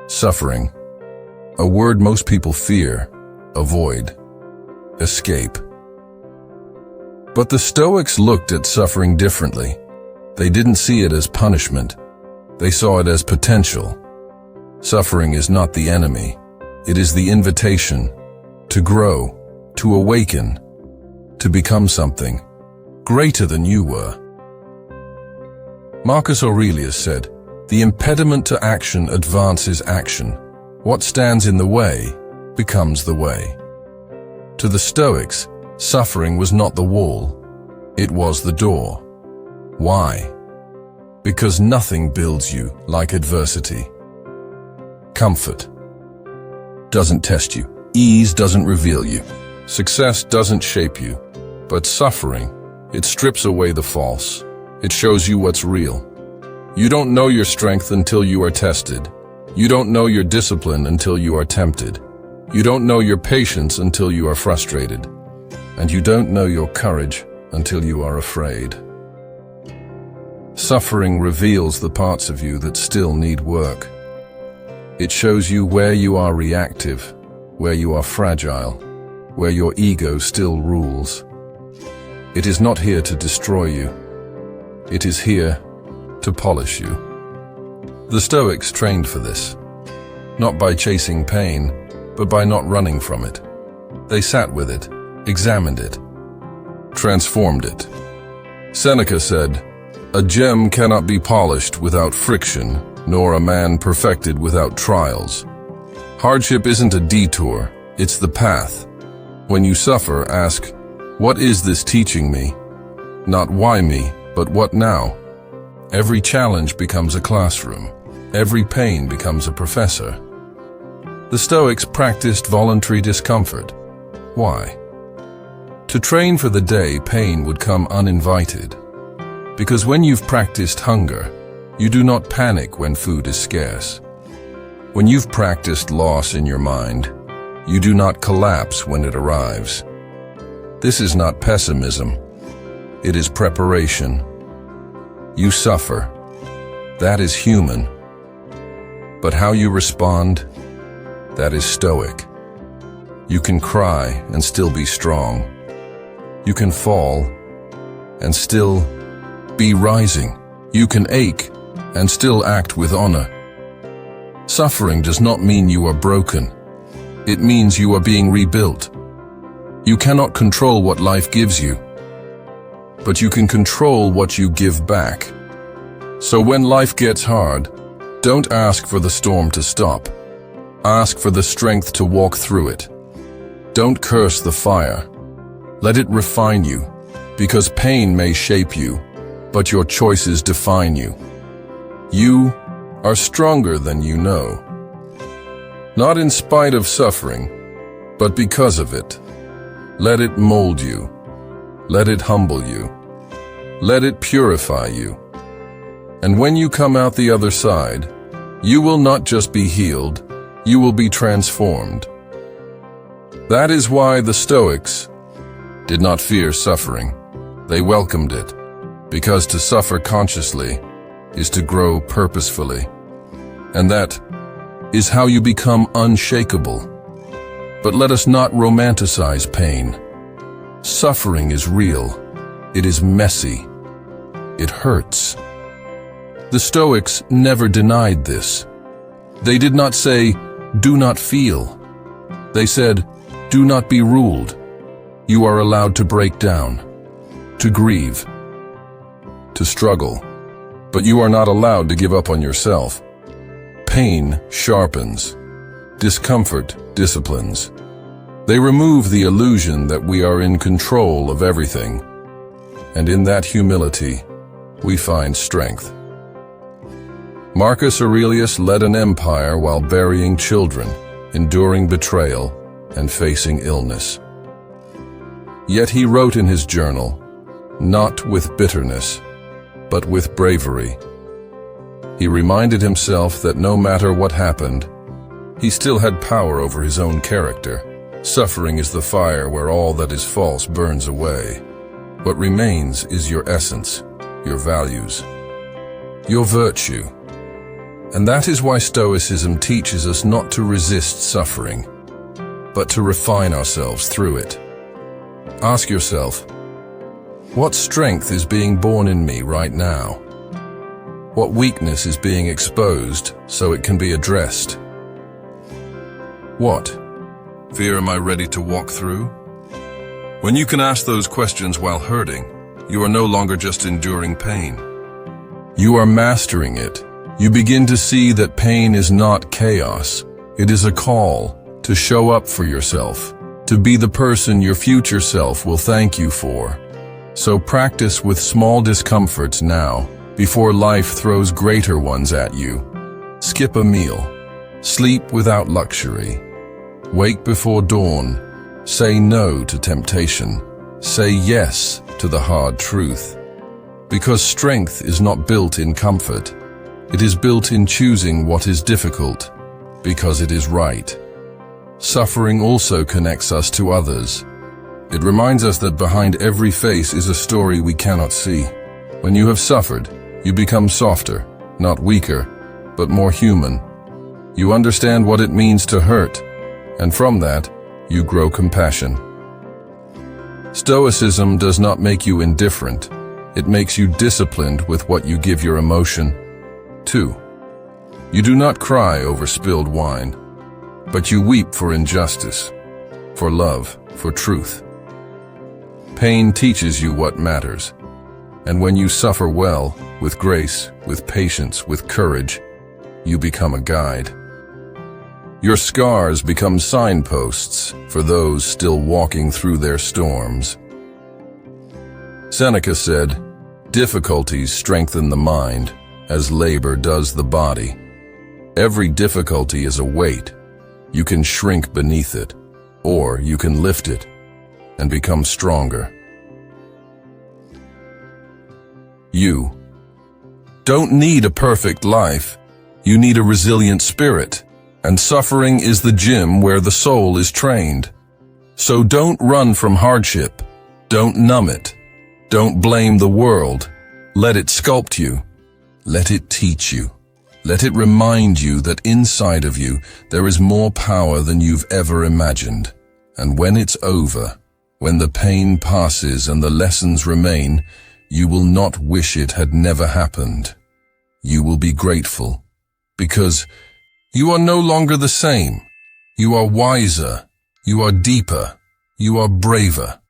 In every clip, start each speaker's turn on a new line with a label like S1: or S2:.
S1: Suffering, a word most people fear, avoid, escape. But the Stoics looked at suffering differently. They didn't see it as punishment. They saw it as potential. Suffering is not the enemy. It is the invitation to grow, to awaken, to become something greater than you were. Marcus Aurelius said, "The impediment to action advances action. What stands in the way becomes the way." To the Stoics, suffering was not the wall, it was the door. Why? Because nothing builds you like adversity. Comfort doesn't test you. Ease doesn't reveal you. Success doesn't shape you. But suffering, it strips away the false. It shows you what's real. You don't know your strength until you are tested. You don't know your discipline until you are tempted. You don't know your patience until you are frustrated. And you don't know your courage until you are afraid. Suffering reveals the parts of you that still need work. It shows you where you are reactive, where you are fragile, where your ego still rules. It is not here to destroy you. It is here to polish you. The Stoics trained for this, not by chasing pain, but by not running from it. They sat with it, examined it, transformed it. Seneca said, "A gem cannot be polished without friction, nor a man perfected without trials." Hardship isn't a detour, it's the path. When you suffer, ask, "What is this teaching me?" Not why me, but what now? Every challenge becomes a classroom. Every pain becomes a professor. The Stoics practiced voluntary discomfort. Why? To train for the day pain would come uninvited. Because when you've practiced hunger, you do not panic when food is scarce. When you've practiced loss in your mind, you do not collapse when it arrives. This is not pessimism. It is preparation. You suffer. That is human. But how you respond, that is Stoic. You can cry and still be strong. You can fall and still be rising. You can ache and still act with honor. Suffering does not mean you are broken. It means you are being rebuilt. You cannot control what life gives you, but you can control what you give back. So when life gets hard, don't ask for the storm to stop. Ask for the strength to walk through it. Don't curse the fire. Let it refine you, because pain may shape you, but your choices define you. You are stronger than you know. Not in spite of suffering, but because of it. Let it mold you. Let it humble you. Let it purify you. And when you come out the other side, you will not just be healed, you will be transformed. That is why the Stoics did not fear suffering. They welcomed it, because to suffer consciously is to grow purposefully. And that is how you become unshakable. But let us not romanticize pain. Suffering is real. It is messy. It hurts. The Stoics never denied this. They did not say, "Do not feel." They said, "Do not be ruled. You are allowed to break down, to grieve, to struggle, but you are not allowed to give up on yourself." Pain sharpens. Discomfort disciplines. They remove the illusion that we are in control of everything. And in that humility, we find strength. Marcus Aurelius led an empire while burying children, enduring betrayal, and facing illness. Yet he wrote in his journal, not with bitterness, but with bravery. He reminded himself that no matter what happened, he still had power over his own character. Suffering is the fire where all that is false burns away. What remains is your essence, your values, your virtue. And that is why Stoicism teaches us not to resist suffering, but to refine ourselves through it. Ask yourself, what strength is being born in me right now? What weakness is being exposed so it can be addressed? What fear am I ready to walk through? When you can ask those questions while hurting, you are no longer just enduring pain. You are mastering it. You begin to see that pain is not chaos. It is a call to show up for yourself, to be the person your future self will thank you for. So practice with small discomforts now, before life throws greater ones at you. Skip a meal. Sleep without luxury. Wake before dawn. Say no to temptation. Say yes to the hard truth. Because strength is not built in comfort. It is built in choosing what is difficult, because it is right. Suffering also connects us to others. It reminds us that behind every face is a story we cannot see. When you have suffered, you become softer, not weaker, but more human. You understand what it means to hurt, and from that, you grow compassion. Stoicism does not make you indifferent. It makes you disciplined with what you give your emotion. 2. You do not cry over spilled wine, but you weep for injustice, for love, for truth. Pain teaches you what matters, and when you suffer well, with grace, with patience, with courage, you become a guide. Your scars become signposts for those still walking through their storms. Seneca said, "Difficulties strengthen the mind, as labor does the body." Every difficulty is a weight. You can shrink beneath it, or you can lift it and become stronger. You don't need a perfect life. You need a resilient spirit, and suffering is the gym where the soul is trained. So don't run from hardship. Don't numb it. Don't blame the world. Let it sculpt you. Let it teach you. Let it remind you that inside of you there is more power than you've ever imagined. And when it's over, when the pain passes and the lessons remain, you will not wish it had never happened. You will be grateful, because you are no longer the same. You are wiser. You are deeper. You are braver.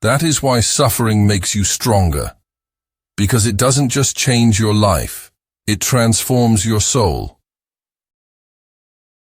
S1: That is why suffering makes you stronger, because it doesn't just change your life. It transforms your soul.